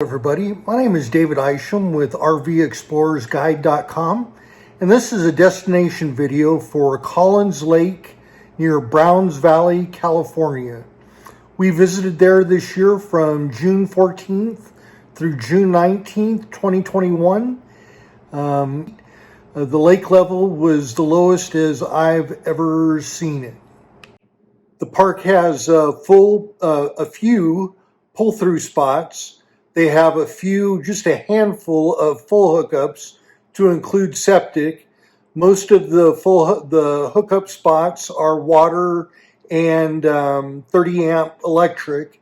Everybody, my name is David Isham with RVExplorersGuide.com, and this is a destination video for Collins Lake near Browns Valley, California. We visited there this year from June 14th through June 19th, 2021. The lake level was the lowest as I've ever seen it. The park has a few pull-through spots. They have just a handful of full hookups to include septic. Most of the hookup spots are water and 30 amp electric.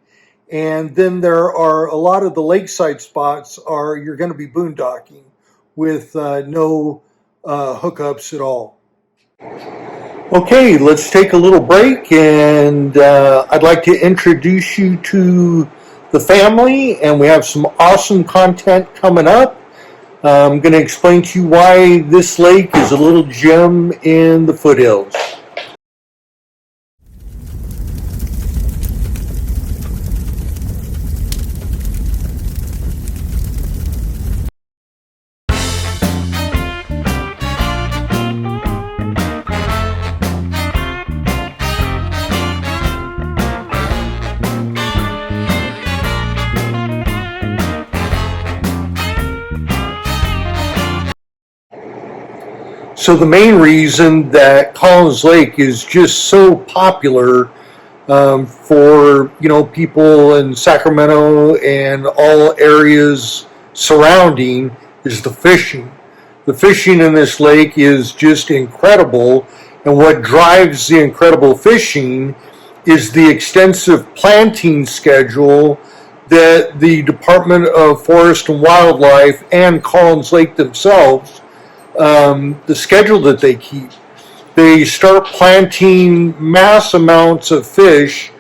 And then there are a lot of the lakeside spots you're going to be boondocking with no hookups at all. Okay, let's take a little break, and I'd like to introduce you to the family, and we have some awesome content coming up. I'm going to explain to you why this lake is a little gem in the foothills. So the main reason that Collins Lake is just so popular for people in Sacramento and all areas surrounding is the fishing. The fishing in this lake is just incredible, and what drives the incredible fishing is the extensive planting schedule that the Department of Forest and Wildlife and Collins Lake themselves, the schedule that they keep. They start planting mass amounts of fish,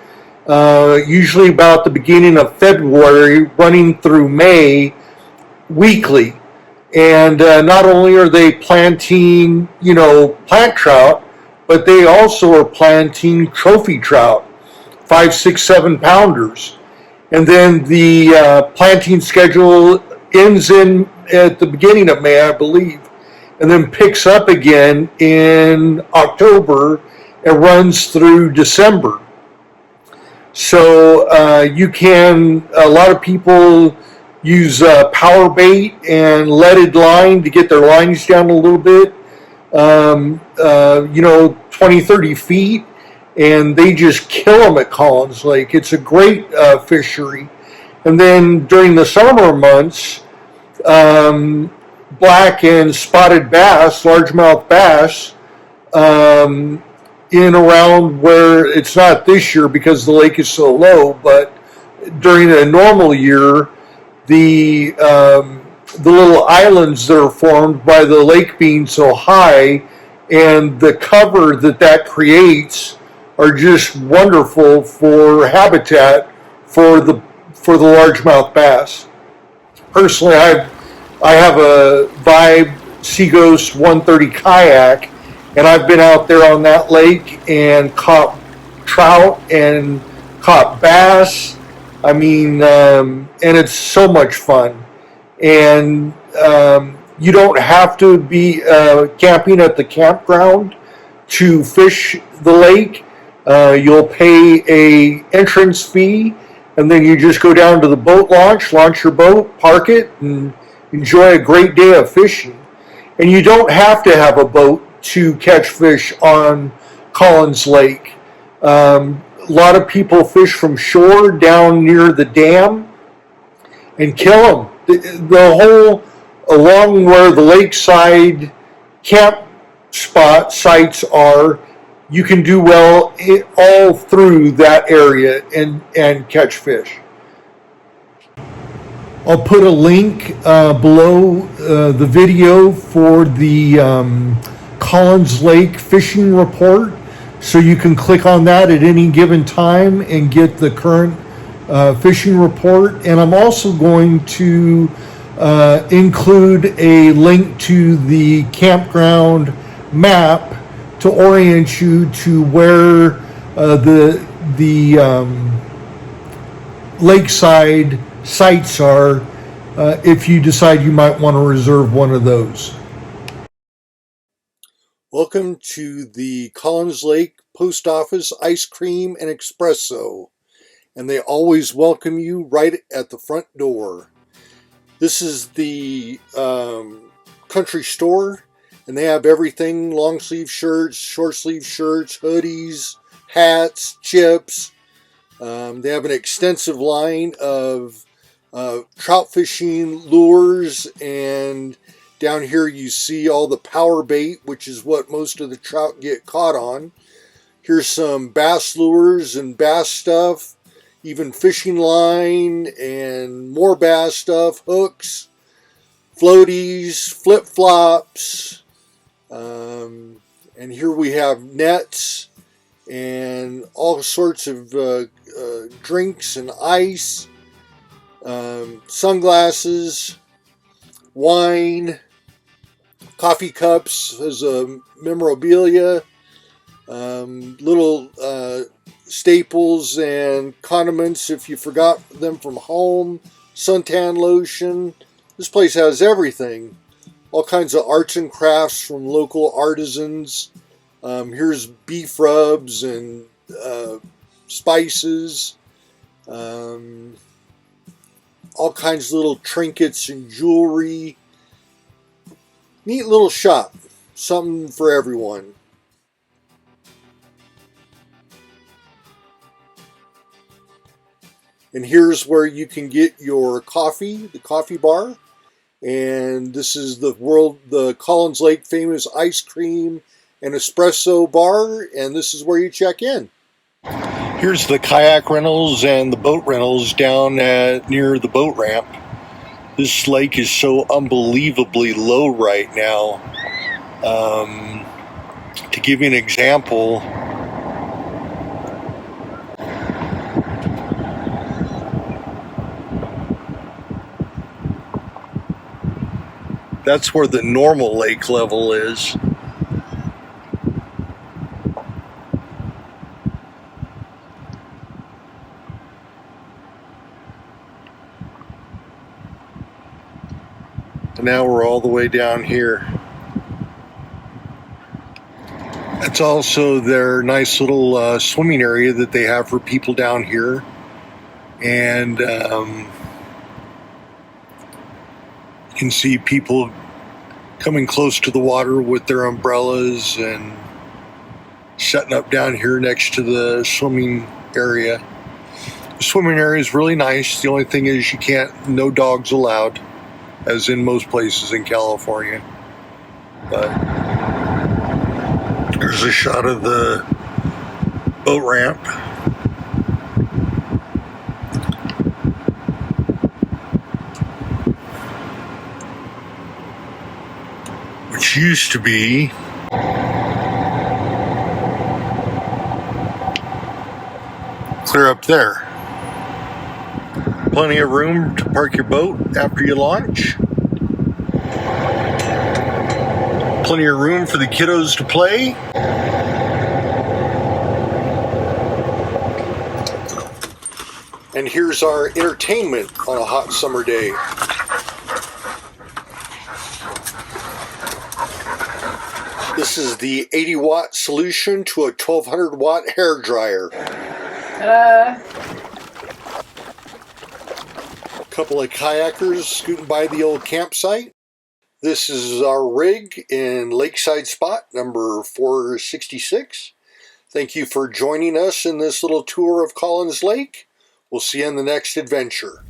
usually about the beginning of February, running through May, weekly. And not only are they planting, plant trout, but they also are planting trophy trout, 5, 6, 7 pounders. And then the planting schedule ends at the beginning of May, I believe, and then picks up again in October and runs through December. So a lot of people use power bait and leaded line to get their lines down a little bit, 20, 30 feet, and they just kill them at Collins Lake. It's a great fishery. And then during the summer months, black and spotted bass, largemouth bass, in around where it's not this year because the lake is so low, but during a normal year, the little islands that are formed by the lake being so high and the cover that creates are just wonderful for habitat for the largemouth bass. Personally, I have a Vibe Seaghost 130 kayak, and I've been out there on that lake and caught trout and caught bass. And it's so much fun. And you don't have to be camping at the campground to fish the lake. You'll pay a entrance fee, and then you just go down to the boat launch your boat, park it, and enjoy a great day of fishing. And you don't have to have a boat to catch fish on Collins Lake. A lot of people fish from shore down near the dam and kill them. The whole along where the lakeside camp spot sites are, you can do well all through that area and catch fish. I'll put a link below the video for the Collins Lake fishing report, so you can click on that at any given time and get the current fishing report. And I'm also going to include a link to the campground map to orient you to where the lakeside sites are if you decide you might want to reserve one of those. Welcome to the Collins Lake Post Office Ice Cream and Espresso, and they always welcome you right at the front door. This is the country store, and they have everything: long sleeve shirts, short sleeve shirts, hoodies, hats, chips. They have an extensive line of trout fishing lures, and down here you see all the power bait, which is what most of the trout get caught on. Here's some bass lures and bass stuff, even fishing line and more bass stuff, hooks, floaties, flip-flops, and here we have nets and all sorts of drinks and ice, sunglasses, wine, coffee cups as a memorabilia, little staples and condiments if you forgot them from home, suntan lotion. This place has everything. All kinds of arts and crafts from local artisans. Here's beef rubs and spices. All kinds of little trinkets and jewelry. Neat little shop. Something for everyone. And here's where you can get your coffee, the coffee bar. And this is the Collins Lake famous ice cream and espresso bar. And this is where you check in. Here's the kayak rentals and the boat rentals down near the boat ramp. This lake is so unbelievably low right now. To give you an example, that's where the normal lake level is. And now we're all the way down here. It's also their nice little swimming area that they have for people down here. And you can see people coming close to the water with their umbrellas and setting up down here next to the swimming area. The swimming area is really nice. The only thing is no dogs allowed, as in most places in California. But there's a shot of the boat ramp. Which used to be clear up there. Plenty of room to park your boat after you launch. Plenty of room for the kiddos to play. And here's our entertainment on a hot summer day. This is the 80-watt solution to a 1200-watt hair dryer. A couple of kayakers scooting by the old campsite. This is our rig in Lakeside Spot number 466. Thank you for joining us in this little tour of Collins Lake. We'll see you in the next adventure.